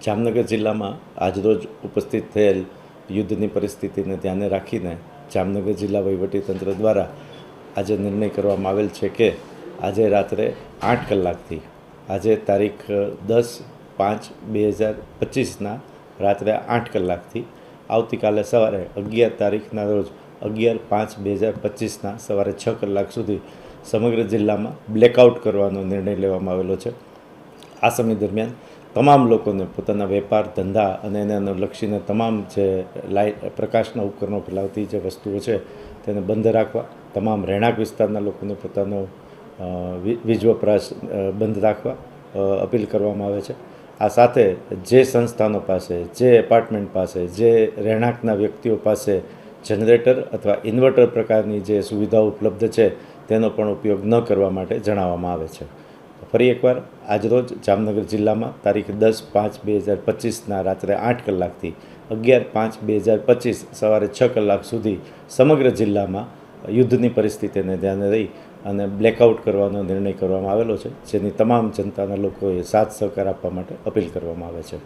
જામનગર જિલ્લામાં આજરોજ ઉપસ્થિત થયેલ યુદ્ધની પરિસ્થિતિને ધ્યાને રાખીને જામનગર જિલ્લા વહીવટીતંત્ર દ્વારા આજે નિર્ણય કરવામાં આવેલ છે કે આજે રાત્રે 8 કલાકથી આજે તારીખ 10/5/2025ના રાત્રે 8 કલાકથી આવતીકાલે સવારે 11 તારીખના રોજ 11/5/2025ના સવારે 6 કલાક સુધી સમગ્ર જિલ્લામાં બ્લેકઆઉટ કરવાનો નિર્ણય લેવામાં આવેલો છે। આ સમય દરમિયાન તમામ લોકોને પોતાના વેપાર ધંધા અને એને અનુલક્ષીને તમામ જે પ્રકાશના ઉપકરણો ફેલાવતી જે વસ્તુઓ છે તેને બંધ રાખવા, તમામ રહેણાંક વિસ્તારના લોકોને પોતાનો વીજ વપરાશ બંધ રાખવા અપીલ કરવામાં આવે છે। આ સાથે જે સંસ્થાનો પાસે, જે એપાર્ટમેન્ટ પાસે, જે રહેણાંકના વ્યક્તિઓ પાસે જનરેટર અથવા ઇન્વર્ટર પ્રકારની જે સુવિધાઓ ઉપલબ્ધ છે તેનો પણ ઉપયોગ ન કરવા માટે જણાવવામાં આવે છે। ફરી એકવાર આજરોજ જામનગર જિલ્લામાં તારીખ 10/5/2025ના રાત્રે 8 કલાકથી 11/5/2025 સવારે 6 કલાક સુધી સમગ્ર જિલ્લામાં યુદ્ધની પરિસ્થિતિને ધ્યાને રહી અને બ્લેકઆઉટ કરવાનો નિર્ણય કરવામાં આવેલો છે, જેની તમામ જનતાના લોકોએ સાથ સહકાર આપવા માટે અપીલ કરવામાં આવે છે।